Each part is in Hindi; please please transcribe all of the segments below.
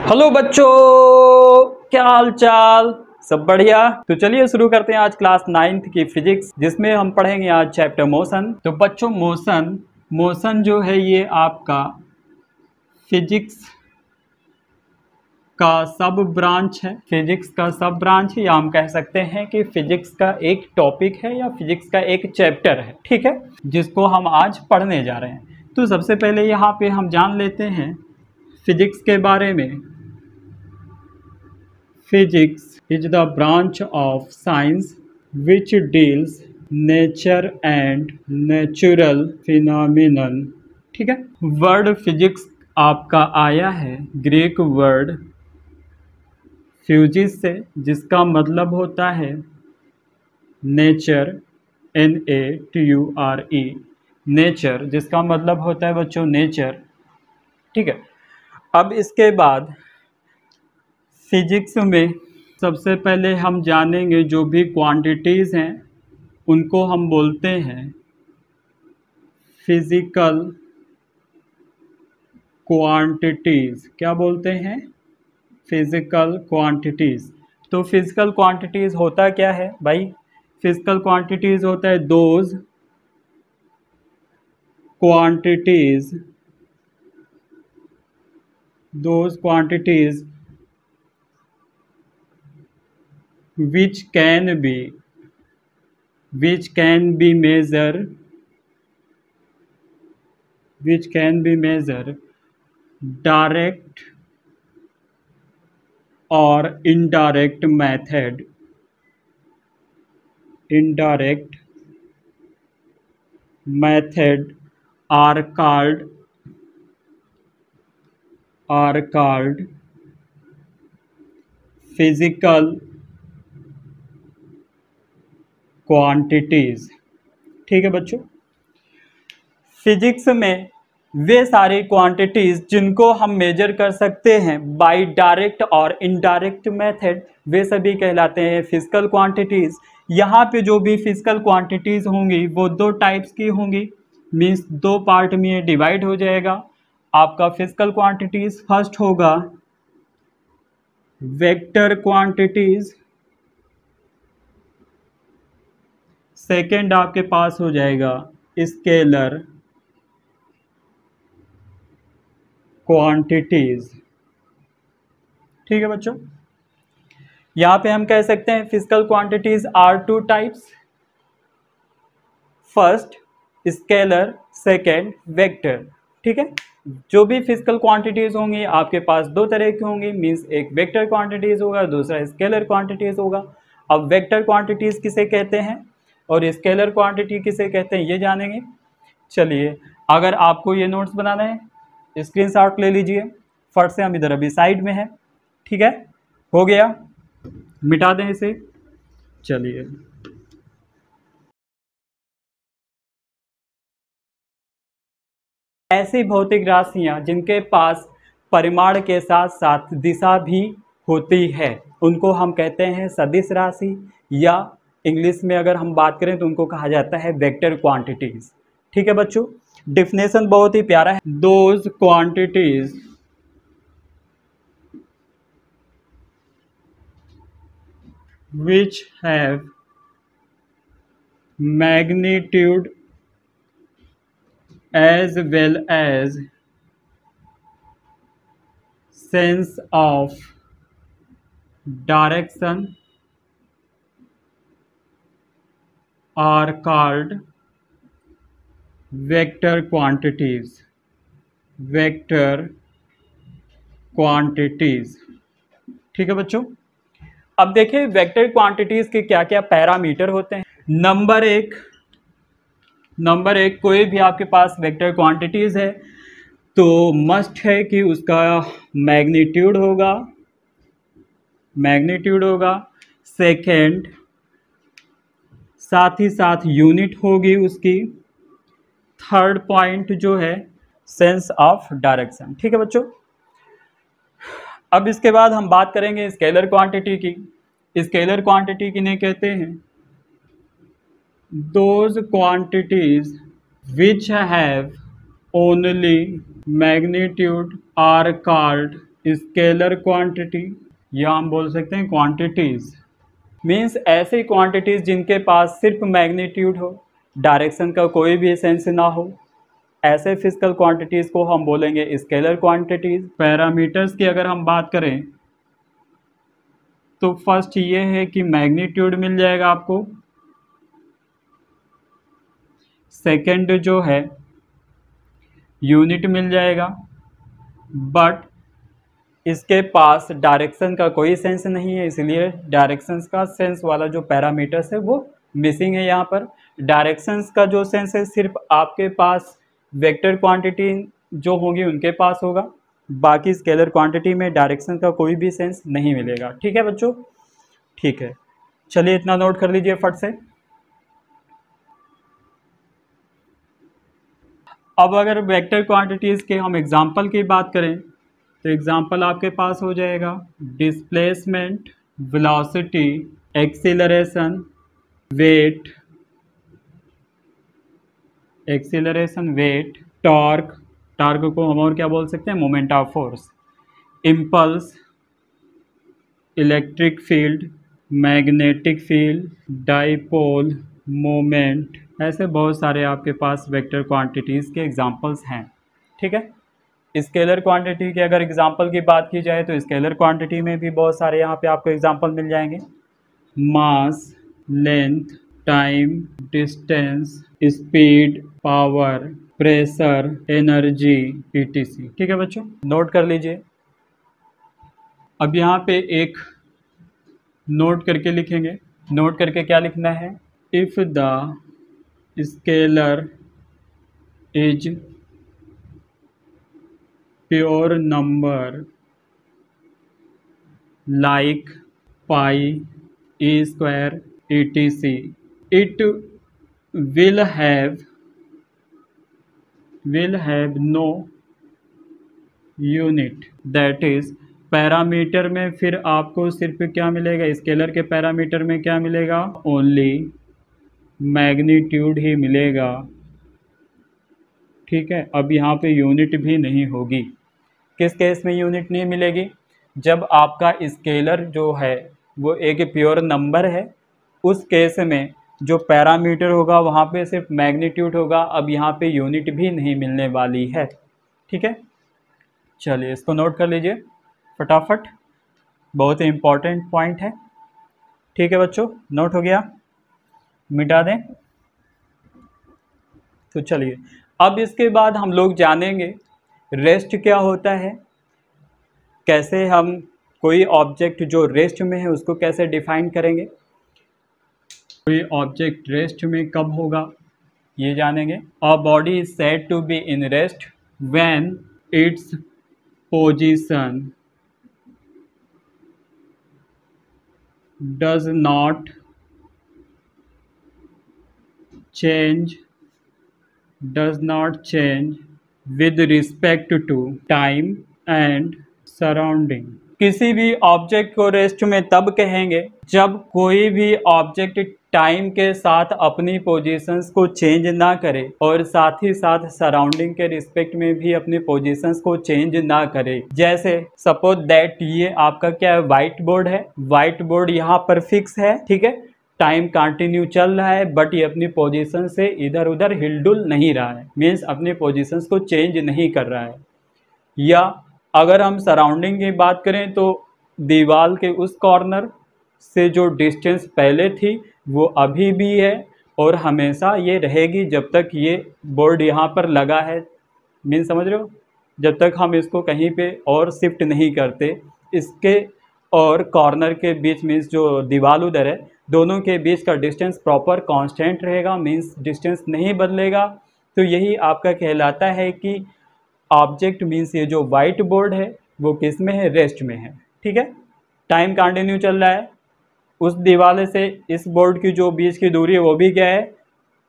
हेलो बच्चों, क्या हाल चाल। सब बढ़िया। तो चलिए शुरू करते हैं आज क्लास 9th की फिजिक्स, जिसमें हम पढ़ेंगे आज चैप्टर मोशन। तो बच्चों मोशन जो है ये आपका फिजिक्स का सब ब्रांच है। फिजिक्स का सब ब्रांच है, या हम कह सकते हैं कि फिजिक्स का एक टॉपिक है या फिजिक्स का एक चैप्टर है, ठीक है, जिसको हम आज पढ़ने जा रहे हैं। तो सबसे पहले यहाँ पे हम जान लेते हैं फिजिक्स के बारे में। Physics is the branch of science which deals nature and natural phenomenon। ठीक है। वर्ड फिजिक्स आपका आया है ग्रीक वर्ड फ्यूजिस से, जिसका मतलब होता है नेचर, NATURE, नेचर, जिसका मतलब होता है बच्चों नेचर। ठीक है। अब इसके बाद फिजिक्स में सबसे पहले हम जानेंगे जो भी क्वांटिटीज़ हैं उनको हम बोलते हैं फिजिकल क्वांटिटीज़। क्या बोलते हैं? Physical quantities. तो फिजिकल क्वांटिटीज़ होता क्या है भाई? फिजिकल क्वांटिटीज़ होता है those quantities which can be measured direct or indirect method are called physical quantities. ठीक है बच्चों। फिजिक्स में वे सारी क्वांटिटीज़ जिनको हम मेजर कर सकते हैं बाय डायरेक्ट और इनडायरेक्ट मेथड, वे सभी कहलाते हैं फिजिकल क्वांटिटीज़। यहाँ पे जो भी फिजिकल क्वांटिटीज़ होंगी वो दो टाइप्स की होंगी, मीन्स दो पार्ट में डिवाइड हो जाएगा आपका फिजिकल क्वांटिटीज़। फर्स्ट होगा वेक्टर क्वांटिटीज़, सेकेंड आपके पास हो जाएगा स्केलर क्वांटिटीज़। ठीक है बच्चों। यहाँ पे हम कह सकते हैं physical quantities are two types, first scalar, second vector. ठीक है। जो भी फिजिकल क्वांटिटीज़ होंगी आपके पास दो तरह की होंगी, मीन्स एक वेक्टर क्वांटिटीज़ होगा, दूसरा स्केलर क्वांटिटीज़ होगा। अब वेक्टर क्वांटिटीज़ किसे कहते हैं और स्केलर क्वांटिटी किसे कहते हैं ये जानेंगे। चलिए, अगर आपको ये नोट्स बनाना है स्क्रीनशॉट ले लीजिए फट से, हम इधर अभी साइड में है। ठीक है, हो गया, मिटा दें इसे। चलिए, ऐसी भौतिक राशियां जिनके पास परिमाण के साथ साथ दिशा भी होती है उनको हम कहते हैं सदिश राशि, या इंग्लिश में अगर हम बात करें तो उनको कहा जाता है वेक्टर क्वांटिटीज। ठीक है बच्चों। डिफिनेशन बहुत ही प्यारा है। Those quantities which have magnitude as well as sense of direction are called vector quantities। ठीक है बच्चों। अब देखिए वेक्टर क्वांटिटीज के क्या क्या पैरामीटर होते हैं। नंबर एक, कोई भी आपके पास वेक्टर क्वांटिटीज है तो मस्ट है कि उसका मैग्नीट्यूड होगा। सेकेंड, साथ ही साथ यूनिट होगी उसकी। थर्ड पॉइंट जो है सेंस ऑफ डायरेक्शन। ठीक है बच्चों। अब इसके बाद हम बात करेंगे स्केलर क्वांटिटी की। स्केलर क्वांटिटी किन्हें कहते हैं? Those quantities which have only magnitude are called scalar quantity, या हम बोल सकते हैं क्वांटिटीज, मीन्स ऐसी क्वांटिटीज जिनके पास सिर्फ मैग्नीट्यूड हो, डायरेक्शन का कोई भी सेंस ना हो, ऐसे फिजिकल क्वांटिटीज को हम बोलेंगे स्केलर क्वांटिटीज। पैरामीटर्स की अगर हम बात करें तो फर्स्ट ये है कि मैग्नीट्यूड मिल जाएगा आपको, सेकंड जो है यूनिट मिल जाएगा, बट इसके पास डायरेक्शन का कोई सेंस नहीं है, इसलिए डायरेक्शंस का सेंस वाला जो पैरामीटर्स है वो मिसिंग है। यहाँ पर डायरेक्शंस का जो सेंस है सिर्फ आपके पास वेक्टर क्वांटिटी जो होंगी उनके पास होगा, बाकी स्केलर क्वांटिटी में डायरेक्शन का कोई भी सेंस नहीं मिलेगा। ठीक है बच्चों, ठीक है, चलिए इतना नोट कर लीजिए फट से। अब अगर वेक्टर क्वांटिटीज़ के हम एग्जाम्पल की बात करें तो एग्जाम्पल आपके पास हो जाएगा displacement, velocity, acceleration, weight, torque, torque को हम और क्या बोल सकते हैं, moment of force, impulse, electric field, magnetic field, dipole, moment, ऐसे बहुत सारे आपके पास वेक्टर क्वांटिटीज़ के एग्जांपल्स हैं। ठीक है, स्केलर क्वांटिटी के अगर एग्जांपल की बात की जाए तो स्केलर क्वांटिटी में भी बहुत सारे यहाँ पे आपको एग्जांपल मिल जाएंगे, mass, length, time, distance, speed, power, pressure, energy, etc। ठीक है बच्चों, नोट कर लीजिए। अब यहाँ पे एक नोट करके लिखेंगे, नोट करके क्या लिखना है, if the scalar is pure number like pi, e square, etc, it will have no unit, that is parameter में फिर आपको सिर्फ क्या मिलेगा, स्केलर के पैरामीटर में क्या मिलेगा, ओनली मैग्नीट्यूड ही मिलेगा। ठीक है, अब यहाँ पे यूनिट भी नहीं होगी। किस केस में यूनिट नहीं मिलेगी, जब आपका स्केलर जो है वो एक प्योर नंबर है, उस केस में जो पैरामीटर होगा वहाँ पे सिर्फ मैग्नीट्यूड होगा, अब यहाँ पे यूनिट भी नहीं मिलने वाली है। ठीक है, चलिए इसको नोट कर लीजिए फटाफट, बहुत ही इम्पॉर्टेंट पॉइंट है। ठीक है बच्चों, नोट हो गया, मिटा दें। तो चलिए अब इसके बाद हम लोग जानेंगे रेस्ट क्या होता है, कैसे हम कोई ऑब्जेक्ट जो रेस्ट में है उसको कैसे डिफाइन करेंगे, कोई ऑब्जेक्ट रेस्ट में कब होगा ये जानेंगे। A body is said to be in rest when its position does not change with respect to time and surrounding। किसी भी ऑब्जेक्ट को रेस्ट में तब कहेंगे जब कोई भी ऑब्जेक्ट टाइम के साथ अपनी पोजीशंस को चेंज ना करे और साथ ही साथ सराउंडिंग के रिस्पेक्ट में भी अपनी पोजीशंस को चेंज ना करे। जैसे सपोज दैट ये आपका क्या है, व्हाइट बोर्ड है, व्हाइट बोर्ड यहाँ पर फिक्स है, ठीक है, टाइम कंटिन्यू चल रहा है, बट ये अपनी पोजीशन से इधर उधर हिलडुल नहीं रहा है, मीन्स अपनी पोजीशंस को चेंज नहीं कर रहा है। या अगर हम सराउंडिंग की बात करें तो दीवार के उस कॉर्नर से जो डिस्टेंस पहले थी वो अभी भी है और हमेशा ये रहेगी जब तक ये बोर्ड यहाँ पर लगा है, मीन्स समझ रहे हो, जब तक हम इसको कहीं पे और शिफ्ट नहीं करते। इसके और कॉर्नर के बीच मीन्स जो दीवार उधर है दोनों के बीच का डिस्टेंस प्रॉपर कांस्टेंट रहेगा, मीन्स डिस्टेंस नहीं बदलेगा। तो यही आपका कहलाता है कि ऑब्जेक्ट मीन्स ये जो वाइट बोर्ड है वो किस में है, रेस्ट में है। ठीक है, टाइम कंटिन्यू चल रहा है, उस दीवार से इस बोर्ड की जो बीच की दूरी है वो भी क्या है,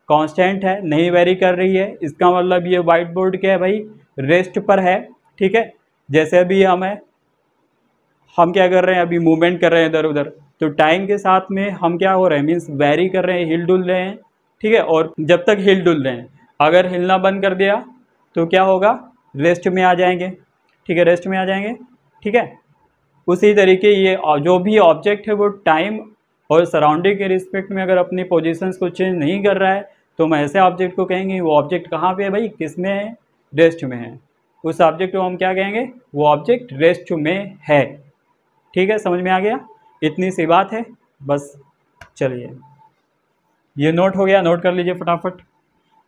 कांस्टेंट है, नहीं वेरी कर रही है। इसका मतलब ये वाइट बोर्ड क्या है भाई, रेस्ट पर है। ठीक है, जैसे अभी हम क्या कर रहे हैं, अभी मूवमेंट कर रहे हैं इधर उधर, तो टाइम के साथ में हम क्या हो रहे हैं, मीन्स वेरी कर रहे हैं, हिल डुल रहे हैं। ठीक है, और जब तक हिल डुल रहे हैं, अगर हिलना बंद कर दिया तो क्या होगा, रेस्ट में आ जाएंगे। ठीक है, रेस्ट में आ जाएंगे। ठीक है। उसी तरीके ये जो भी ऑब्जेक्ट है वो टाइम और सराउंडिंग के रिस्पेक्ट में अगर अपनी पोजीशंस को चेंज नहीं कर रहा है तो हम ऐसे ऑब्जेक्ट को कहेंगे वो ऑब्जेक्ट कहाँ पे है भाई, किस में है, रेस्ट में है। उस ऑब्जेक्ट को हम क्या कहेंगे, वो ऑब्जेक्ट रेस्ट में है। ठीक है, समझ में आ गया, इतनी सी बात है बस। चलिए ये नोट हो गया, नोट कर लीजिए फटाफट।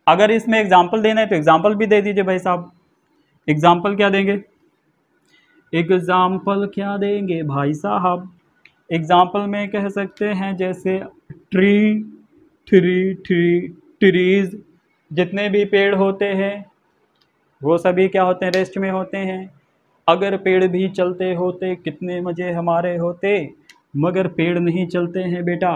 अगर इसमें एग्जाम्पल देना है तो एग्जाम्पल भी दे दीजिए भाई साहब। एग्जाम्पल क्या देंगे, एग्जाम्पल क्या देंगे भाई साहब। एग्जाम्पल में कह सकते हैं जैसे ट्री, ट्रीज, जितने भी पेड़ होते हैं वो सभी क्या होते हैं, रेस्ट में होते हैं। अगर पेड़ भी चलते होते कितने मज़े हमारे होते, मगर पेड़ नहीं चलते हैं बेटा,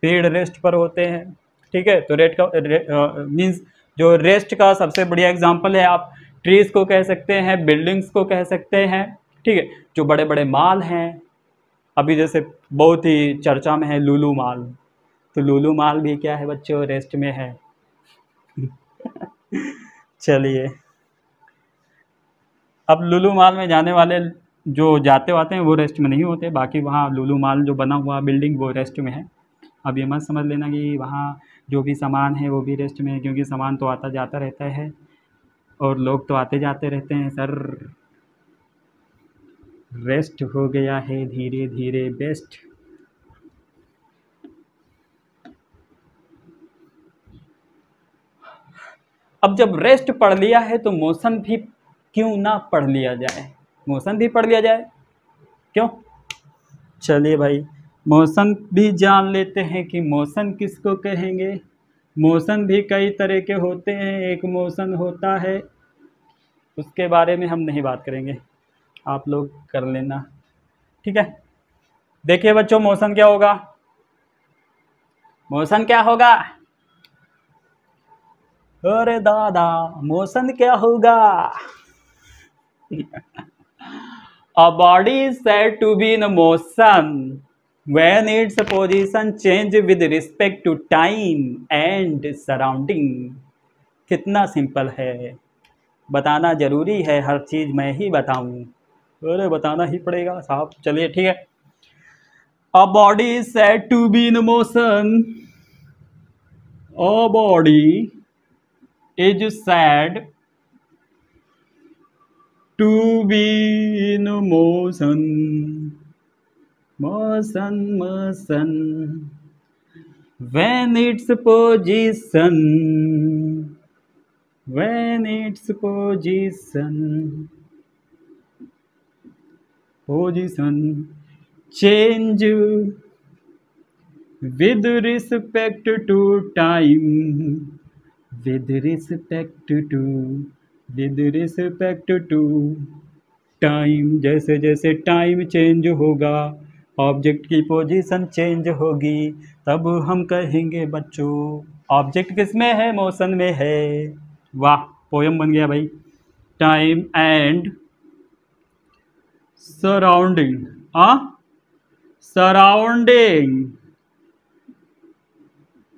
पेड़ रेस्ट पर होते हैं। ठीक है, तो रेट का मीन्स जो रेस्ट का सबसे बढ़िया एग्जांपल है, आप ट्रीज को कह सकते हैं, बिल्डिंग्स को कह सकते हैं। ठीक है, जो बड़े बड़े माल हैं, अभी जैसे बहुत ही चर्चा में है लुलु माल, तो लुलु माल भी क्या है बच्चों, रेस्ट में है। चलिए, अब लुलु माल में जाने वाले जो जाते आते हैं वो रेस्ट में नहीं होते, बाकी वहाँ लुलु माल जो बना हुआ बिल्डिंग वो रेस्ट में है। अब ये मत समझ लेना कि वहाँ जो भी सामान है वो भी रेस्ट में है, क्योंकि सामान तो आता जाता रहता है और लोग तो आते जाते रहते हैं सर। रेस्ट हो गया है धीरे धीरे बेस्ट। अब जब रेस्ट पढ़ लिया है तो मोशन भी क्यों ना पढ़ लिया जाए, मोशन भी पढ़ लिया जाए, क्यों। चलिए भाई, मोशन भी जान लेते हैं कि मोशन किसको कहेंगे। मोशन भी कई तरह के होते हैं, एक मोशन होता है, उसके बारे में हम नहीं बात करेंगे, आप लोग कर लेना। ठीक है, देखिए बच्चों मोशन क्या होगा, मोशन क्या होगा, अरे दादा मोशन क्या होगा। A body is said to be in motion when its position change with respect to time and surrounding। कितना सिंपल है, बताना जरूरी है, हर चीज मैं ही बताऊं, अरे बताना ही पड़ेगा साहब। चलिए ठीक है, A body is said to be in motion, A body is said to be in motion, motion, when its position, position change with respect to time, with respect to time. जैसे जैसे टाइम चेंज होगा ऑब्जेक्ट की पोजीशन चेंज होगी, तब हम कहेंगे बच्चों ऑब्जेक्ट किस में है, मोशन में है। वाह, पोयम बन गया भाई। टाइम एंड सराउंडिंग, सराउंडिंग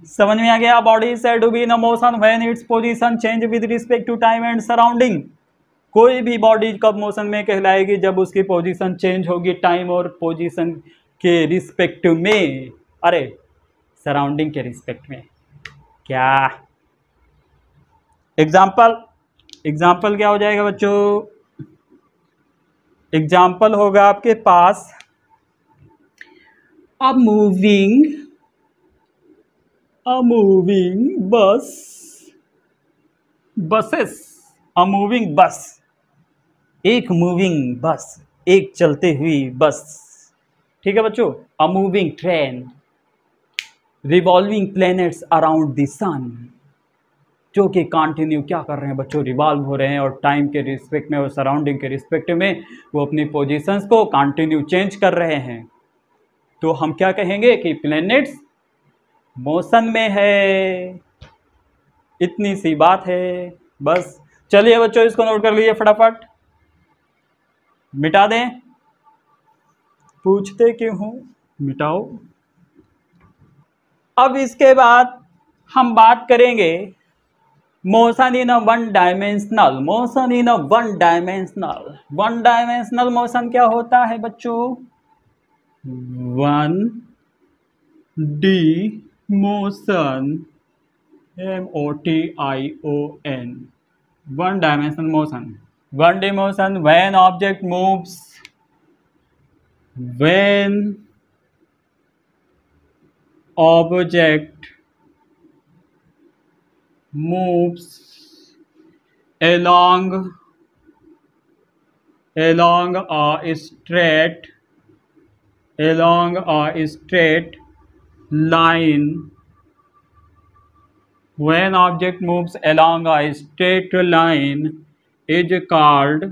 समझ में आ गया। Body is said to be in a motion when its position change with respect to time and surrounding. कोई भी बॉडी कब मोशन में कहलाएगी, जब उसकी पोजीशन चेंज होगी टाइम और पोजीशन के रिस्पेक्ट में, अरे सराउंडिंग के रिस्पेक्ट में। क्या एग्जाम्पल, एग्जाम्पल क्या हो जाएगा बच्चों, एग्जाम्पल होगा आपके पास a moving bus, buses, a moving bus, एक मूविंग बस, एक चलती हुई बस। ठीक है बच्चों, a moving train, revolving planets around the sun, जो कि कंटिन्यू क्या कर रहे हैं बच्चों, रिवॉल्व हो रहे हैं और टाइम के रिस्पेक्ट में और सराउंडिंग के रिस्पेक्ट में वो अपनी पोजीशंस को कंटिन्यू चेंज कर रहे हैं। तो हम क्या कहेंगे कि प्लैनेट्स मोशन में है, इतनी सी बात है बस। चलिए बच्चों इसको नोट कर लीजिए फटाफट, मिटा दें, पूछते क्यों हूं, मिटाओ। अब इसके बाद हम बात करेंगे motion in a one dimensional, motion in a one dimensional, one dimensional motion क्या होता है बच्चों? One D motion, MOTION, one dimensional motion. One D motion when object moves, when object moves along a straight line, when object moves along a straight line is called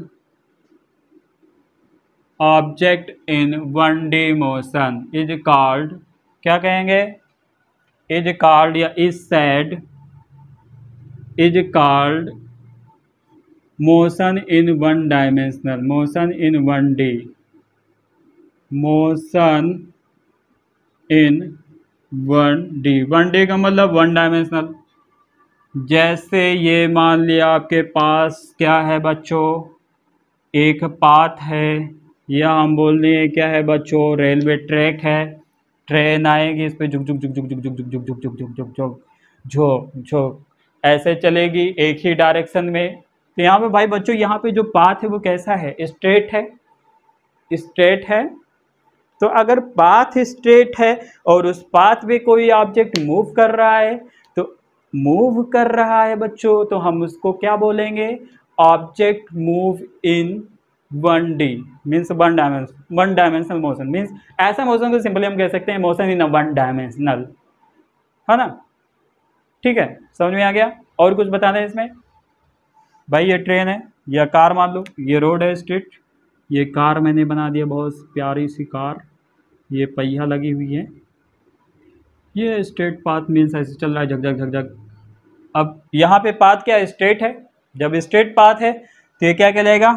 object in 1D motion, is called, क्या कहेंगे? is called या is said, is called motion in one dimensional, motion in 1D, motion in 1D, 1D का मतलब वन डायमेंशनल। जैसे ये मान लिया आपके पास क्या है बच्चों, एक पाथ है, या हम बोल रहे हैं क्या है बच्चों, रेलवे ट्रैक है, ट्रेन आएगी इस पे झुक झुक झुक झुक झुक झुक झुक झुक झुक झुक झुक झुक झुक झुक ऐसे चलेगी एक ही डायरेक्शन में। तो यहाँ पे भाई बच्चों यहाँ पे जो पाथ है वो कैसा है? स्ट्रेट है, स्ट्रेट है। तो अगर पाथ स्ट्रेट है और उस पाथ पे कोई ऑब्जेक्ट मूव कर रहा है, तो मूव कर रहा है बच्चों, तो हम उसको क्या बोलेंगे? Object move in 1D, means one dimensional motion. Means ऐसा मोशन को सिंपली हम कह सकते हैं motion in a one dimensional, है ना? ठीक है, समझ में आ गया? और कुछ बताना है इसमें? भाई ये ट्रेन है या कार मान लो, ये रोड है स्ट्रीट, ये कार मैंने बना दिया बहुत प्यारी सी कार, ये पहिया लगी हुई है, ये स्ट्रेट पाथ मीन्स ऐसे चल रहा है झक झक झक झक। अब यहाँ पे पाथ क्या है? स्ट्रेट है। जब स्ट्रेट पाथ है तो ये क्या कहलाएगा?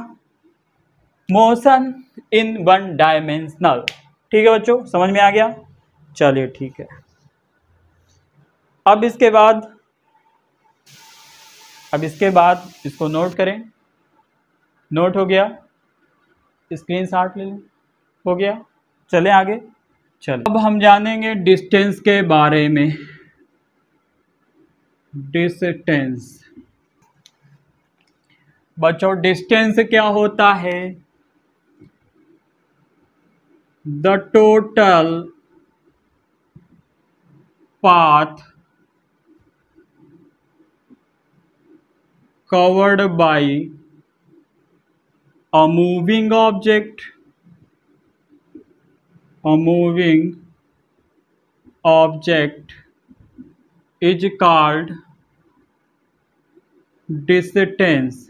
Motion in one dimensional. ठीक है बच्चों, समझ में आ गया? चलिए ठीक है। अब इसके बाद इसको नोट करें। नोट हो गया, स्क्रीनशॉट ले लें, हो गया। चलें आगे। चलो अब हम जानेंगे डिस्टेंस के बारे में। डिस्टेंस बच्चों, डिस्टेंस क्या होता है? The total path covered by a moving object is called distance,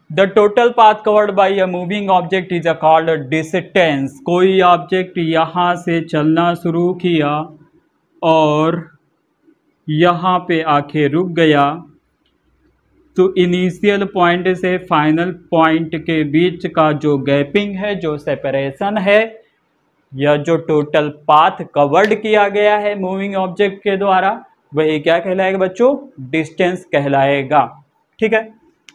The total path covered by a moving object is called distance। कोई ऑब्जेक्ट यहाँ से चलना शुरू किया और यहाँ पे आके रुक गया, तो इनिशियल पॉइंट से फाइनल पॉइंट के बीच का जो गैपिंग है, जो सेपरेशन है, या जो टोटल पाथ कवर्ड किया गया है मूविंग ऑब्जेक्ट के द्वारा, वही क्या कहलाएगा बच्चों? डिस्टेंस कहलाएगा। ठीक है,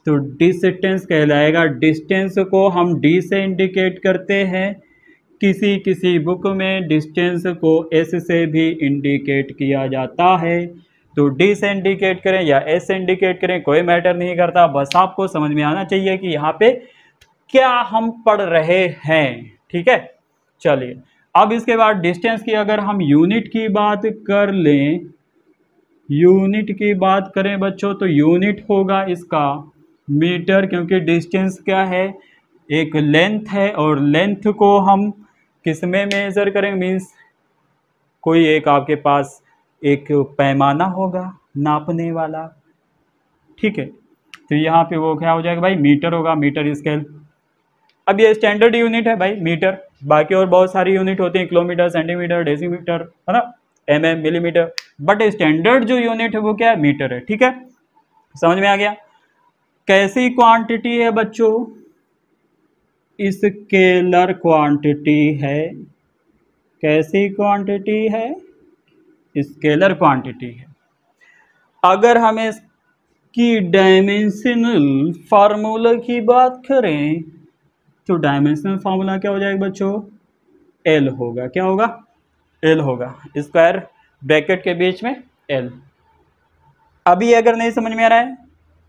तो डिस्टेंस कहलाएगा। डिस्टेंस को हम डी से इंडिकेट करते हैं, किसी किसी बुक में डिस्टेंस को एस से भी इंडिकेट किया जाता है। तो डी से इंडिकेट करें या एस से इंडिकेट करें, कोई मैटर नहीं करता, बस आपको समझ में आना चाहिए कि यहाँ पे क्या हम पढ़ रहे हैं। ठीक है, चलिए अब इसके बाद डिस्टेंस की अगर हम यूनिट की बात कर लें, यूनिट की बात करें बच्चों, तो यूनिट होगा इसका मीटर, क्योंकि डिस्टेंस क्या है? एक लेंथ है, और लेंथ को हम किस में मेज़र करेंगे? मीन्स कोई एक आपके पास एक पैमाना होगा नापने वाला। ठीक है, तो यहाँ पे वो क्या हो जाएगा भाई? मीटर होगा, मीटर स्केल। अब ये स्टैंडर्ड यूनिट है भाई मीटर, बाकी और बहुत सारी यूनिट होती हैं, किलोमीटर, सेंटीमीटर, डेसीमीटर, है ना, mm, मिलीमीटर, बट स्टैंडर्ड जो यूनिट है वो क्या है? मीटर है। ठीक है, समझ में आ गया? कैसी क्वांटिटी है बच्चों? स्केलर क्वांटिटी है। कैसी क्वांटिटी है? स्केलर क्वांटिटी है। अगर हम इसकी डायमेंशनल फार्मूला की बात करें तो डायमेंशनल फार्मूला क्या हो जाएगा बच्चों, एल होगा। क्या होगा, एल होगा, स्क्वायर ब्रैकेट के बीच में एल। अभी अगर नहीं समझ में आ रहा है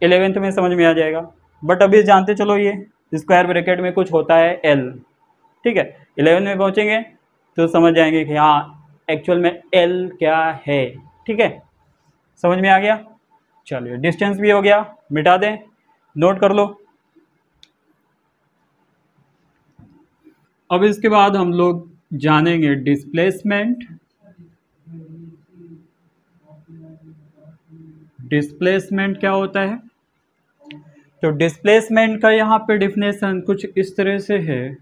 11th में समझ में आ जाएगा, बट अभी जानते चलो ये स्क्वायर ब्रैकेट में कुछ होता है एल, ठीक है। 11 में पहुंचेंगे तो समझ जाएंगे कि हाँ एक्चुअल में एल क्या है, ठीक है। समझ में आ गया, चलिए डिस्टेंस भी हो गया, मिटा दें, नोट कर लो। अब इसके बाद हम लोग जानेंगे डिस्प्लेसमेंट। डिस्प्लेसमेंट क्या होता है, तो डिस्प्लेसमेंट का यहाँ पे डिफिनेशन कुछ इस तरह से है,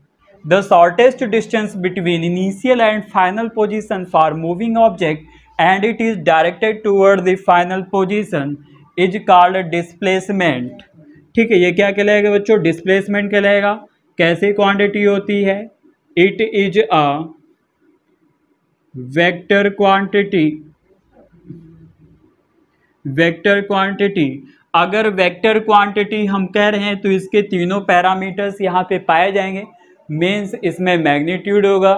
the shortest distance between initial and final position for moving object and it is directed toward the final position is called displacement. ठीक है, ये क्या कहलाएगा बच्चों, डिस्प्लेसमेंट कहलाएगा। कैसी क्वांटिटी होती है, it is a vector quantity. Vector quantity, अगर वेक्टर क्वांटिटी हम कह रहे हैं तो इसके तीनों पैरामीटर्स यहाँ पे पाए जाएंगे। मीन्स इसमें मैग्नीट्यूड होगा,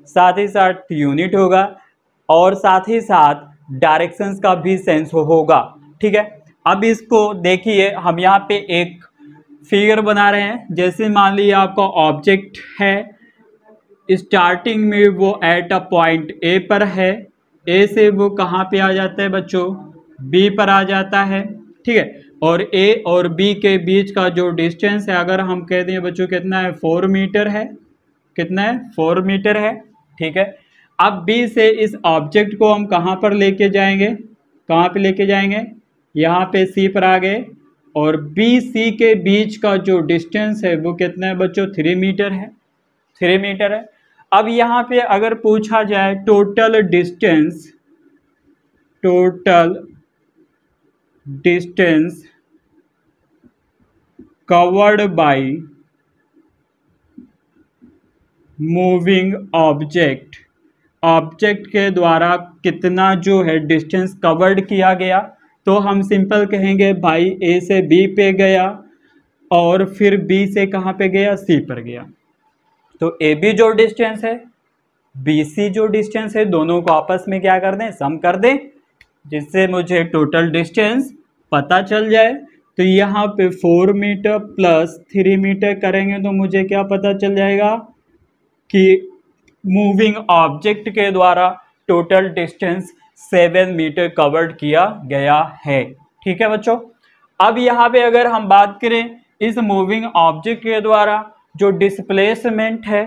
साथ ही साथ यूनिट होगा और साथ ही साथ डायरेक्शंस का भी सेंस होगा, ठीक है। अब इसको देखिए, हम यहाँ पे एक फिगर बना रहे हैं। जैसे मान लीजिए आपका ऑब्जेक्ट है, स्टार्टिंग में वो एट अ पॉइंट ए पर है, ए से वो कहाँ पे आ जाता है बच्चों, बी पर आ जाता है, ठीक है। और ए और बी के बीच का जो डिस्टेंस है, अगर हम कह दें बच्चों कितना है, 4 मीटर है। कितना है, 4 मीटर है, ठीक है। अब बी से इस ऑब्जेक्ट को हम कहाँ पर लेके जाएंगे, कहाँ पे लेके जाएंगे, यहाँ पे सी पर आ गए, और बी सी के बीच का जो डिस्टेंस है वो कितना है बच्चों, 3 मीटर है। 3 मीटर है। अब यहाँ पे अगर पूछा जाए total distance, total distance covered by moving object, object के द्वारा कितना जो है डिस्टेंस कवर्ड किया गया, तो हम सिंपल कहेंगे भाई ए से बी पे गया और फिर बी से कहाँ पे गया, सी पर गया। तो ए बी जो डिस्टेंस है, बी सी जो डिस्टेंस है, दोनों को आपस में क्या कर दें, सम कर दें, जिससे मुझे टोटल डिस्टेंस पता चल जाए। तो यहाँ पे 4 मीटर प्लस 3 मीटर करेंगे तो मुझे क्या पता चल जाएगा कि मूविंग ऑब्जेक्ट के द्वारा टोटल डिस्टेंस 7 मीटर कवर्ड किया गया है, ठीक है बच्चों। अब यहाँ पे अगर हम बात करें इस मूविंग ऑब्जेक्ट के द्वारा जो डिस्प्लेसमेंट है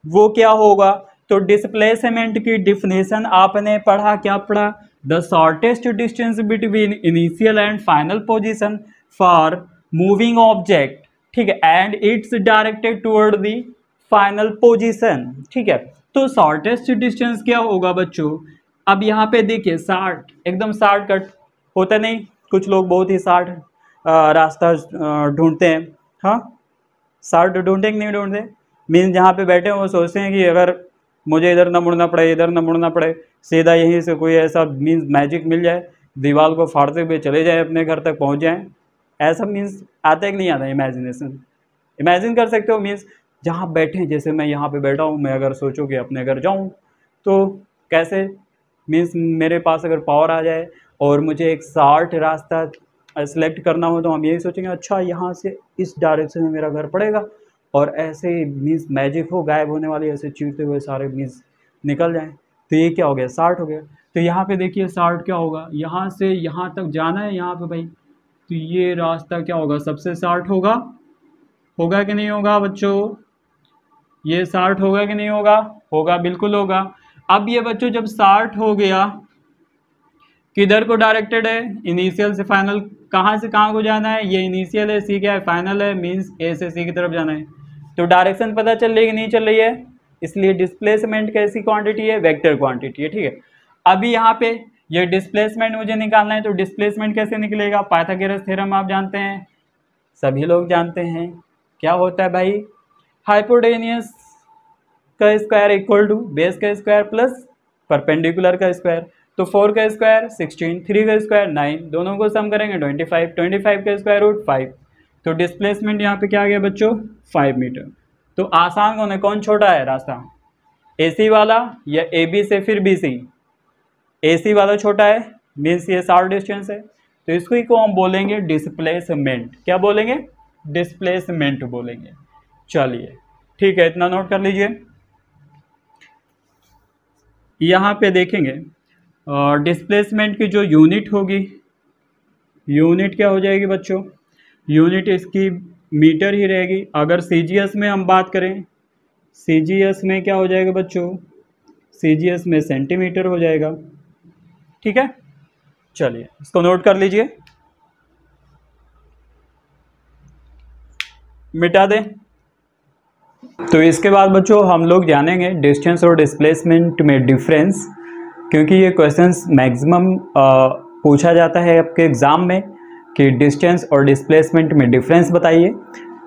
वो क्या होगा, तो डिस्प्लेसमेंट की डिफिनेशन आपने पढ़ा, क्या पढ़ा, the shortest distance between initial and final position for moving object, ठीक है, and it's directed toward the final position, ठीक है। तो शॉर्टेस्ट डिस्टेंस क्या होगा बच्चों, अब यहाँ पे देखिए 60, एकदम शॉर्टकट होता नहीं, कुछ लोग बहुत ही शॉर्ट रास्ता ढूंढते हैं। हाँ, शॉर्ट ढूंढते कि नहीं ढूंढते, मीन्स जहाँ पे बैठे हो वो सोचते हैं कि अगर मुझे इधर ना मुड़ना पड़े, इधर ना मुड़ना पड़े, सीधा यहीं से कोई ऐसा मीन्स मैजिक मिल जाए, दीवार को फाड़ते हुए चले जाए, अपने घर तक पहुँच जाएँ, ऐसा मीन्स आता है कि नहीं आता, इमेजिनेशन इमेजिन कर सकते हो। मीन्स जहाँ बैठे हैं, जैसे मैं यहाँ पे बैठा हूँ, मैं अगर सोचूं कि अपने घर जाऊँ तो कैसे, मीन्स मेरे पास अगर पावर आ जाए और मुझे एक शॉर्ट रास्ता सेलेक्ट करना हो तो हम यही सोचेंगे अच्छा यहाँ से इस डायरेक्शन में मेरा घर पड़ेगा, और ऐसे मीन्स मैजिक हो, गायब होने वाली ऐसे चीरते हुए सारे मीन्स निकल जाएं, तो ये क्या हो गया, शॉर्ट हो गया। तो यहाँ पे देखिए शॉर्ट क्या होगा, यहाँ से यहाँ तक जाना है यहाँ पे भाई, तो ये रास्ता क्या होगा, सबसे शॉर्ट होगा, होगा कि नहीं होगा बच्चों, ये शॉर्ट होगा कि नहीं होगा, होगा, बिल्कुल होगा। अब ये बच्चों जब शॉर्ट हो गया, किधर को डायरेक्टेड है, इनिशियल से फाइनल, कहाँ से कहाँ को जाना है, ये इनिशियल है, सी क्या है, फाइनल है, मीन्स ए से सी की तरफ जाना है। तो डायरेक्शन पता चल रही है कि नहीं चल रही है, इसलिए डिस्प्लेसमेंट कैसी क्वांटिटी है, वेक्टर क्वांटिटी है, ठीक है। अभी यहाँ पे ये डिस्प्लेसमेंट मुझे निकालना है, तो डिस्प्लेसमेंट कैसे निकलेगा, पाइथागोरस थ्योरम आप जानते हैं, सभी लोग जानते हैं, क्या होता है भाई, हाइपोटेनियस का स्क्वायर इक्वल टू बेस का स्क्वायर प्लस परपेंडिकुलर का स्क्वायर। तो 4 का स्क्वायर 16, 3 का स्क्वायर 9, दोनों को सम करेंगे 25, 25 का स्क्वायर रूट 5। तो डिस्प्लेसमेंट यहाँ पे क्या आ गया बच्चों 5 मीटर। तो आसान होने कौन छोटा है रास्ता, AC वाला या AB से फिर BC। AC वाला छोटा है मीन्स ये शॉर्ट डिस्टेंस है, तो इसको ही को हम बोलेंगे डिस्प्लेसमेंट। क्या बोलेंगे, डिस्प्लेसमेंट बोलेंगे। चलिए ठीक है, इतना नोट कर लीजिए। यहाँ पे देखेंगे डिस्प्लेसमेंट की जो यूनिट होगी, यूनिट क्या हो जाएगी बच्चों, यूनिट इसकी मीटर ही रहेगी। अगर CGS में हम बात करें, CGS में क्या हो जाएगा बच्चों, CGS में सेंटीमीटर हो जाएगा। ठीक है, चलिए इसको नोट कर लीजिए, मिटा दें। तो इसके बाद बच्चों हम लोग जानेंगे डिस्टेंस और डिस्प्लेसमेंट में डिफरेंस, क्योंकि ये क्वेश्चंस मैक्सिमम पूछा जाता है आपके एग्ज़ाम में कि डिस्टेंस और डिस्प्लेसमेंट में डिफरेंस बताइए।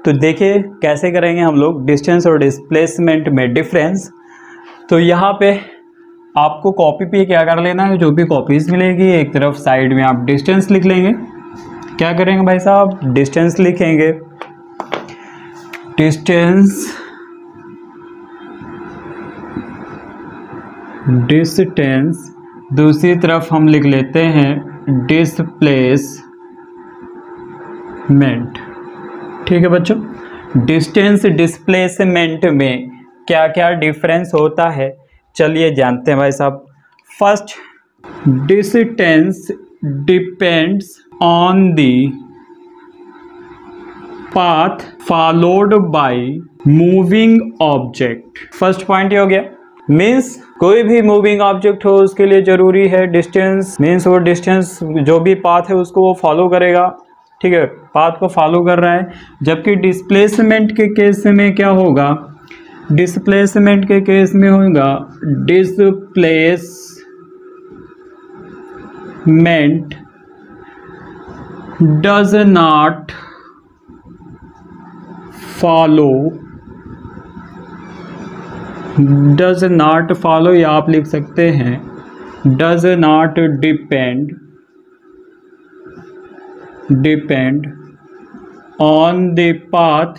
तो देखिए कैसे करेंगे हम लोग डिस्टेंस और डिस्प्लेसमेंट में डिफरेंस। तो यहाँ पे आपको कॉपी पे क्या कर लेना है, जो भी कॉपीज़ मिलेगी एक तरफ साइड में आप डिस्टेंस लिख लेंगे। क्या करेंगे भाई साहब, डिस्टेंस लिखेंगे, डिस्टेंस डिस्टेंस, दूसरी तरफ हम लिख लेते हैं डिस्प्लेसमेंट। ठीक है बच्चों, डिस्टेंस डिस्प्लेसमेंट में क्या क्या डिफरेंस होता है चलिए जानते हैं भाई साहब। First, distance depends on the path followed by moving object. First point ये हो गया, मीन्स कोई भी मूविंग ऑब्जेक्ट हो उसके लिए जरूरी है डिस्टेंस, मीन्स वो डिस्टेंस जो भी पाथ है उसको वो फॉलो करेगा। ठीक है, पाथ को फॉलो कर रहा है। जबकि डिस्प्लेसमेंट के केस में क्या होगा, डिस्प्लेसमेंट के केस में होगा displacement does not follow, does not follow या आप लिख सकते हैं does not depend on the path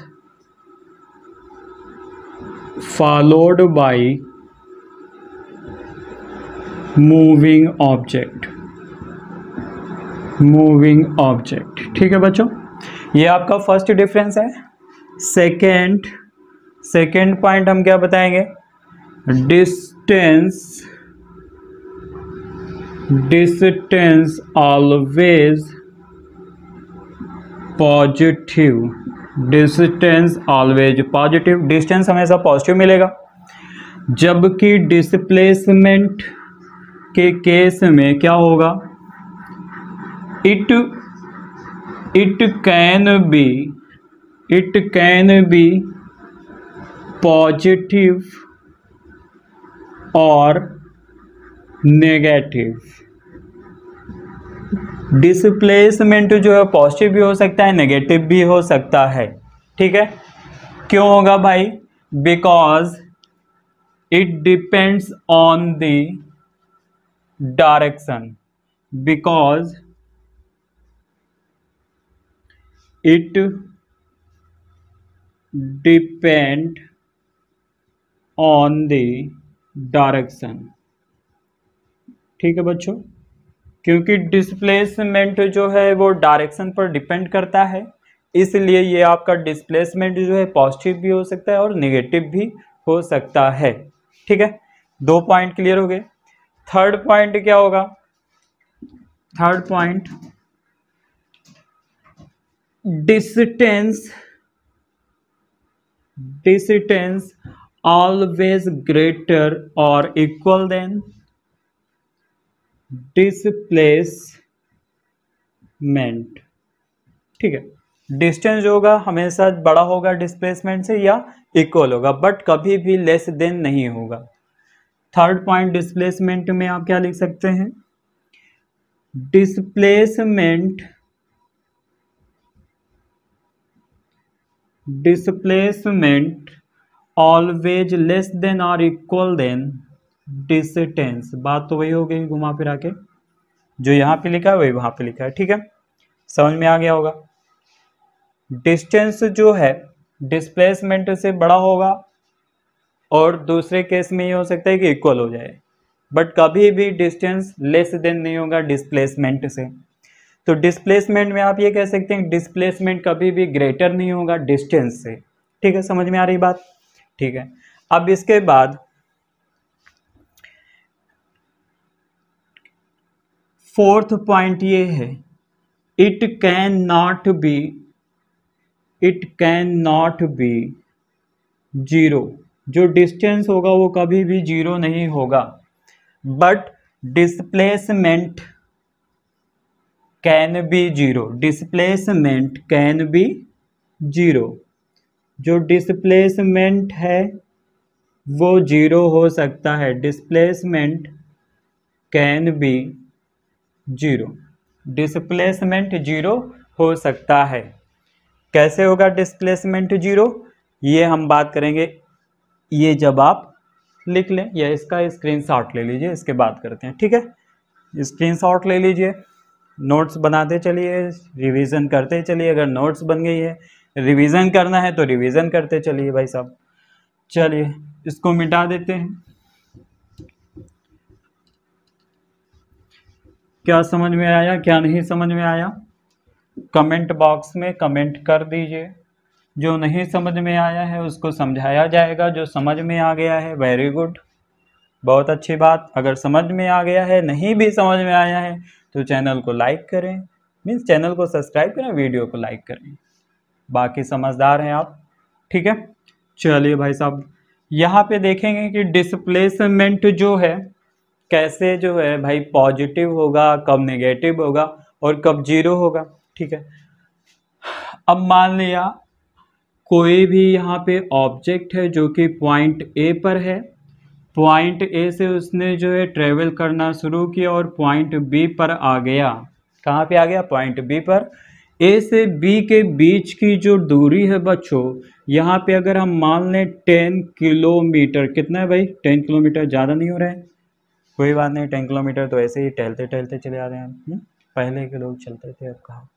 followed by moving object. ठीक है बच्चों, ये आपका फर्स्ट डिफरेंस है। सेकेंड पॉइंट हम क्या बताएंगे, distance always positive, distance always positive, distance हमेशा पॉजिटिव मिलेगा। जबकि डिस्प्लेसमेंट के केस में क्या होगा, इट कैन बी पॉजिटिव और नेगेटिव। डिस्प्लेसमेंट जो है पॉजिटिव भी हो सकता है, नेगेटिव भी हो सकता है। ठीक है, क्यों होगा भाई, because it depends on the direction, because it depend on the direction. ठीक है बच्चों, क्योंकि डिस्प्लेसमेंट जो है वो डायरेक्शन पर डिपेंड करता है, इसलिए ये आपका डिस्प्लेसमेंट जो है पॉजिटिव भी हो सकता है और नेगेटिव भी हो सकता है। ठीक है, 2 पॉइंट क्लियर हो गए। थर्ड पॉइंट क्या होगा, third point distance always greater or equal than displacement। ठीक है, डिस्टेंस जो होगा हमेशा बड़ा होगा डिस्प्लेसमेंट से या इक्वल होगा, बट कभी भी लेस देन नहीं होगा। थर्ड पॉइंट डिस्प्लेसमेंट में आप क्या लिख सकते हैं, displacement always less than or equal than distance, बात तो वही हो गई घुमा फिरा के, जो यहाँ पे लिखा है वही वहाँ पे लिखा है, ठीक है, समझ में आ गया होगा। डिस्टेंस जो है डिस्प्लेसमेंट से बड़ा होगा, और दूसरे केस में ये हो सकता है कि इक्वल हो जाए, बट कभी भी डिस्टेंस लेस देन नहीं होगा डिस्प्लेसमेंट से। तो डिस्प्लेसमेंट में आप ये कह सकते हैं डिस्प्लेसमेंट कभी भी ग्रेटर नहीं होगा डिस्टेंस से, ठीक है, समझ में आ रही बात, ठीक है। अब इसके बाद फोर्थ पॉइंट ये है, it can not be zero, जो डिस्टेंस होगा वो कभी भी जीरो नहीं होगा, but displacement can be zero, displacement can be zero, जो डिस्प्लेसमेंट है वो जीरो हो सकता है, displacement can be zero, displacement zero हो सकता है। कैसे होगा डिस्प्लेसमेंट जीरो, ये हम बात करेंगे, ये जब आप लिख लें, या इसका स्क्रीनशॉट ले लीजिए, इसके बाद करते हैं, ठीक है। स्क्रीनशॉट ले लीजिए, नोट्स बनाते चलिए, रिवीजन करते चलिए, अगर नोट्स बन गई है, रिवीजन करना है तो रिवीजन करते चलिए भाई साहब। चलिए इसको मिटा देते हैं। क्या समझ में आया, क्या नहीं समझ में आया, कमेंट बॉक्स में कमेंट कर दीजिए। जो नहीं समझ में आया है उसको समझाया जाएगा, जो समझ में आ गया है वेरी गुड, बहुत अच्छी बात। अगर समझ में आ गया है, नहीं भी समझ में आया है तो चैनल को लाइक करें, मीन्स चैनल को सब्सक्राइब करें, वीडियो को लाइक करें, बाकी समझदार हैं आप, ठीक है। चलिए भाई साहब, यहाँ पे देखेंगे कि डिस्प्लेसमेंट जो है कैसे जो है भाई पॉजिटिव होगा, कब नेगेटिव होगा और कब जीरो होगा, ठीक है। अब मान लिया कोई भी यहाँ पे ऑब्जेक्ट है जो कि पॉइंट ए पर है, पॉइंट ए से उसने जो है ट्रेवल करना शुरू किया और पॉइंट बी पर आ गया। कहाँ पे आ गया, पॉइंट बी पर। ए से बी के बीच की जो दूरी है बच्चों, यहाँ पे अगर हम मान लें 10 किलोमीटर, कितना है भाई, 10 किलोमीटर, ज़्यादा नहीं हो रहा है, कोई बात नहीं, 10 किलोमीटर तो ऐसे ही टहलते टहलते चले आ रहे हैं, पहले के लोग चलते थे, अब कहाँ,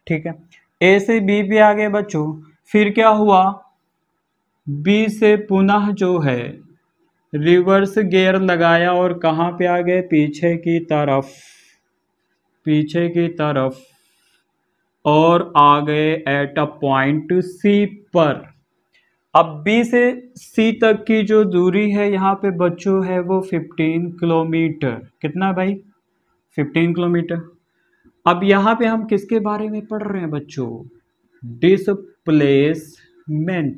ठीक है। ए से बी पे आ गए बच्चों, फिर क्या हुआ, बी से पुनः जो है रिवर्स गियर लगाया और कहाँ पे आ गए, पीछे की तरफ, पीछे की तरफ, और आ गए एट अ पॉइंट सी पर। अब बी से सी तक की जो दूरी है यहाँ पे बच्चों है वो 15 किलोमीटर, कितना भाई, 15 किलोमीटर। अब यहाँ पे हम किसके बारे में पढ़ रहे हैं बच्चों, डिस्प्लेसमेंट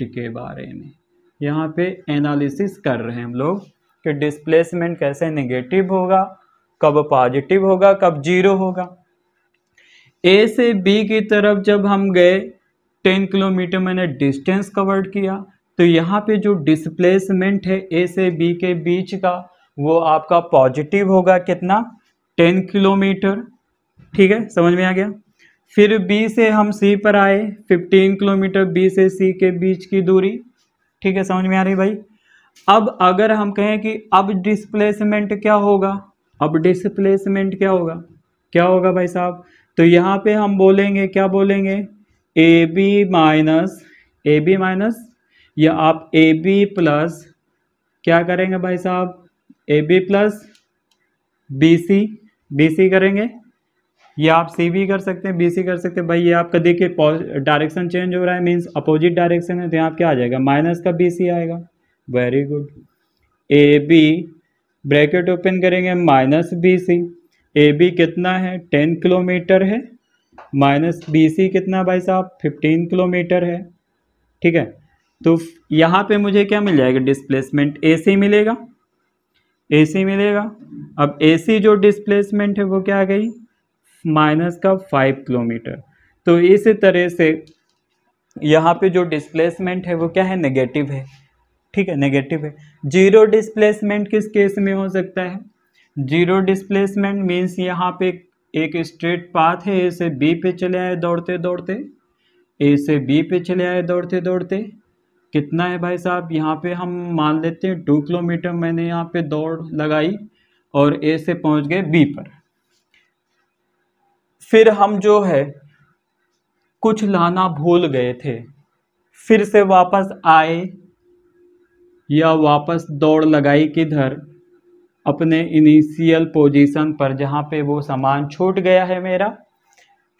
के बारे में, यहाँ पे एनालिसिस कर रहे हैं हम लोग कि डिस्प्लेसमेंट कैसे नेगेटिव होगा, कब पॉजिटिव होगा, कब जीरो होगा। ए से बी की तरफ जब हम गए 10 किलोमीटर मैंने डिस्टेंस कवर्ड किया, तो यहाँ पे जो डिस्प्लेसमेंट है ए से बी के बीच का वो आपका पॉजिटिव होगा, कितना, 10 किलोमीटर, ठीक है, समझ में आ गया। फिर बी से हम सी पर आए, 15 किलोमीटर बी से सी के बीच की दूरी, ठीक है, समझ में आ रही भाई। अब अगर हम कहें कि अब डिस्प्लेसमेंट क्या होगा, अब डिस्प्लेसमेंट क्या होगा, क्या होगा भाई साहब, तो यहाँ पे हम बोलेंगे, क्या बोलेंगे, ए बी माइनस, या आप ए बी प्लस, क्या करेंगे भाई साहब, A B plus B C करेंगे, या आप सी भी कर सकते हैं, बी सी कर सकते हैं भाई। ये आपका देखिए डायरेक्शन चेंज हो रहा है, मीन्स अपोजिट डायरेक्शन है, तो यहाँ क्या आ जाएगा, माइनस का बी सी आएगा, very good. A B bracket open करेंगे, minus B C, A B कितना है, 10 किलोमीटर है, माइनस बी सी कितना भाई साहब, 15 किलोमीटर है, ठीक है। तो यहाँ पे मुझे क्या मिल जाएगा, डिस्प्लेसमेंट ए सी मिलेगा, ए सी मिलेगा। अब ए सी जो डिस्प्लेसमेंट है वो क्या आ गई, माइनस का 5 किलोमीटर। तो इस तरह से यहाँ पे जो डिस्प्लेसमेंट है वो क्या है, नेगेटिव है, ठीक है, नेगेटिव है। जीरो डिस्प्लेसमेंट किस केस में हो सकता है, जीरो डिस्प्लेसमेंट मीन्स यहाँ पे एक स्ट्रेट पाथ है, ए से बी पे चले आए दौड़ते दौड़ते, ए से बी पे चले आए दौड़ते दौड़ते, कितना है भाई साहब, यहाँ पे हम मान लेते हैं 2 किलोमीटर मैंने यहाँ पे दौड़ लगाई और ए से पहुँच गए बी पर। फिर हम जो है कुछ लाना भूल गए थे, फिर से वापस आए या वापस दौड़ लगाई किधर, अपने इनिशियल पोजीशन पर जहाँ पे वो सामान छूट गया है मेरा।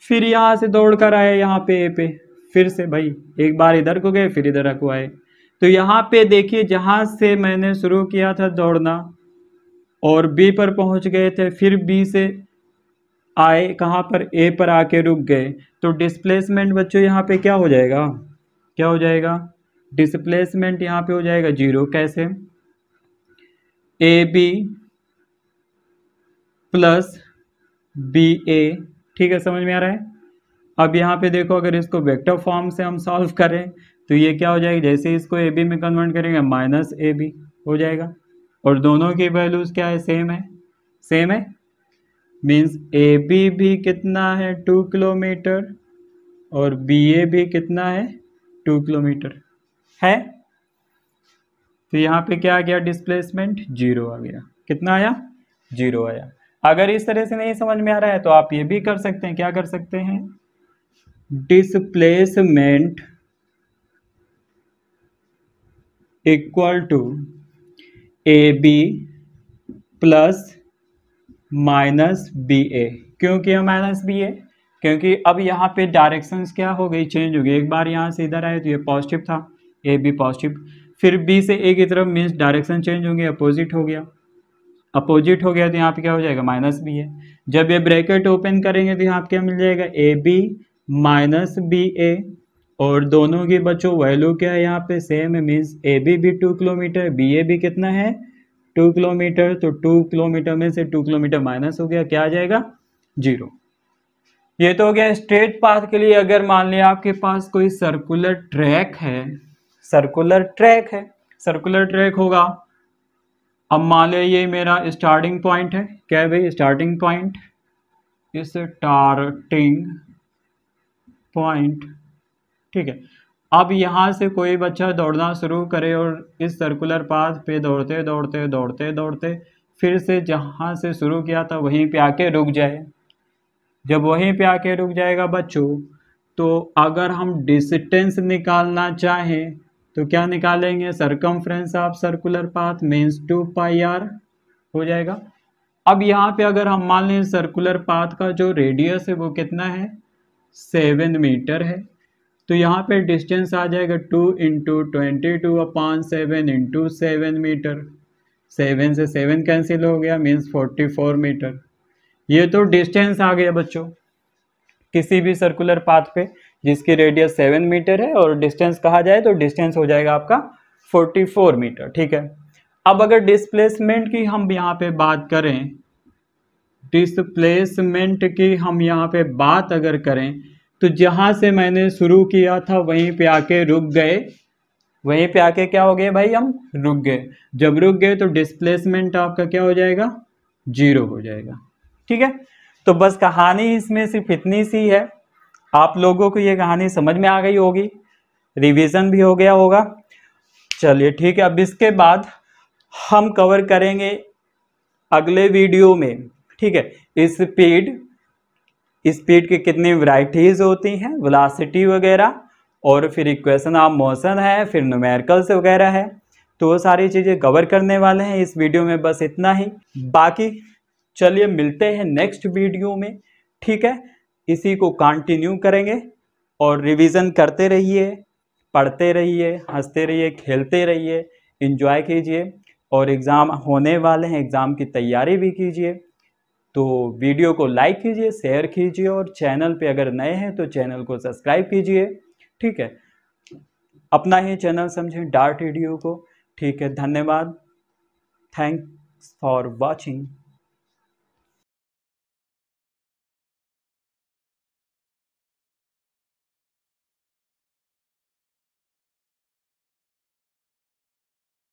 फिर यहाँ से दौड़ कर आए यहाँ पे ए पे, फिर से भाई एक बार इधर को गए फिर इधर को आए। तो यहाँ पे देखिए जहाँ से मैंने शुरू किया था दौड़ना और बी पर पहुँच गए थे, फिर बी से आए कहाँ पर, ए पर आके रुक गए। तो डिस्प्लेसमेंट बच्चों यहाँ पे क्या हो जाएगा, क्या हो जाएगा, डिस्प्लेसमेंट यहाँ पे हो जाएगा 0। कैसे, ए बी प्लस बी ए, ठीक है, समझ में आ रहा है। अब यहाँ पे देखो अगर इसको वेक्टर फॉर्म से हम सॉल्व करें तो ये क्या हो जाएगा, जैसे इसको ए बी में कन्वर्ट करेंगे माइनस ए बी हो जाएगा, और दोनों की वैल्यूज क्या है, सेम है, सेम है। मीन्स ए बी भी कितना है 2 किलोमीटर और बी ए भी कितना है 2 किलोमीटर है। तो यहाँ पे क्या आ गया, डिस्प्लेसमेंट 0 आ गया। कितना आया, 0 आया। अगर इस तरह से नहीं समझ में आ रहा है तो आप ये भी कर सकते हैं, क्या कर सकते हैं, displacement equal to A B plus minus B A. क्यों किया माइनस बी ए, क्योंकि अब यहाँ पे डायरेक्शंस क्या हो गई, चेंज हो गई। एक बार यहाँ से इधर आए तो ये पॉजिटिव था, ए बी पॉजिटिव, फिर बी से ए की तरफ, मीन्स डायरेक्शन चेंज हो गया, अपोजिट हो गया, अपोजिट हो गया तो यहाँ पे क्या हो जाएगा, माइनस बी ए। जब ये ब्रैकेट ओपन करेंगे तो यहाँ पे क्या मिल जाएगा, ए बी माइनस बी ए, और दोनों की बच्चों वैल्यू क्या है यहाँ पे, सेम है। मीन्स ए बी भी 2 किलोमीटर, बी ए भी कितना है 2 किलोमीटर, तो 2 किलोमीटर में से 2 किलोमीटर माइनस हो गया, क्या आ जाएगा 0। ये तो हो गया स्ट्रेट पाथ के लिए। अगर मान लिया आपके पास कोई सर्कुलर ट्रैक है, सर्कुलर ट्रैक है, सर्कुलर ट्रैक होगा, अब मान लिया ये मेरा स्टार्टिंग पॉइंट है, क्या है भाई, स्टार्टिंग पॉइंट, स्टार्टिंग पॉइंट, ठीक है। अब यहाँ से कोई बच्चा दौड़ना शुरू करे और इस सर्कुलर पाथ पे दौड़ते दौड़ते दौड़ते दौड़ते फिर से जहाँ से शुरू किया था वहीं पे आके रुक जाए। जब वहीं पे आके रुक जाएगा बच्चों, तो अगर हम डिस्टेंस निकालना चाहें तो क्या निकालेंगे, circumference of circular path means 2 pi r हो जाएगा। अब यहाँ पे अगर हम मान लें सर्कुलर पाथ का जो रेडियस है वो कितना है, 7 मीटर है, तो यहाँ पे डिस्टेंस आ जाएगा 2 × 22/7 × 7 मीटर। 7 से 7 कैंसिल हो गया, मीन्स 44 मीटर। ये तो डिस्टेंस आ गया बच्चों किसी भी सर्कुलर पाथ पे जिसकी रेडियस 7 मीटर है, और डिस्टेंस कहा जाए तो डिस्टेंस हो जाएगा आपका 44 मीटर, ठीक है। अब अगर डिस्प्लेसमेंट की हम यहाँ पे बात करें, डिस्प्लेसमेंट की हम यहाँ पे बात अगर करें तो जहाँ से मैंने शुरू किया था वहीं पे आके रुक गए, वहीं पे आके क्या हो गए भाई, हम रुक गए। जब रुक गए तो डिस्प्लेसमेंट आपका क्या हो जाएगा, 0 हो जाएगा, ठीक है। तो बस कहानी इसमें सिर्फ इतनी सी है। आप लोगों को ये कहानी समझ में आ गई होगी, रिवीजन भी हो गया होगा। चलिए ठीक है, अब इसके बाद हम कवर करेंगे अगले वीडियो में, ठीक है, स्पीड की कितनी वैरायटीज होती हैं, वेलोसिटी वगैरह, और फिर इक्वेशन ऑफ मोशन है, फिर न्यूमेरिकल्स वगैरह है, तो वो सारी चीज़ें कवर करने वाले हैं इस वीडियो में। बस इतना ही, बाकी चलिए मिलते हैं नेक्स्ट वीडियो में, ठीक है। इसी को कंटिन्यू करेंगे और रिवीजन करते रहिए, पढ़ते रहिए, हंसते रहिए, खेलते रहिए, एंजॉय कीजिए, और एग्ज़ाम होने वाले हैं, एग्ज़ाम की तैयारी भी कीजिए। तो वीडियो को लाइक कीजिए, शेयर कीजिए, और चैनल पे अगर नए हैं तो चैनल को सब्सक्राइब कीजिए, ठीक है। अपना ही चैनल समझें डार्ट वीडियो को, ठीक है। धन्यवाद, थैंक्स फॉर वॉचिंग।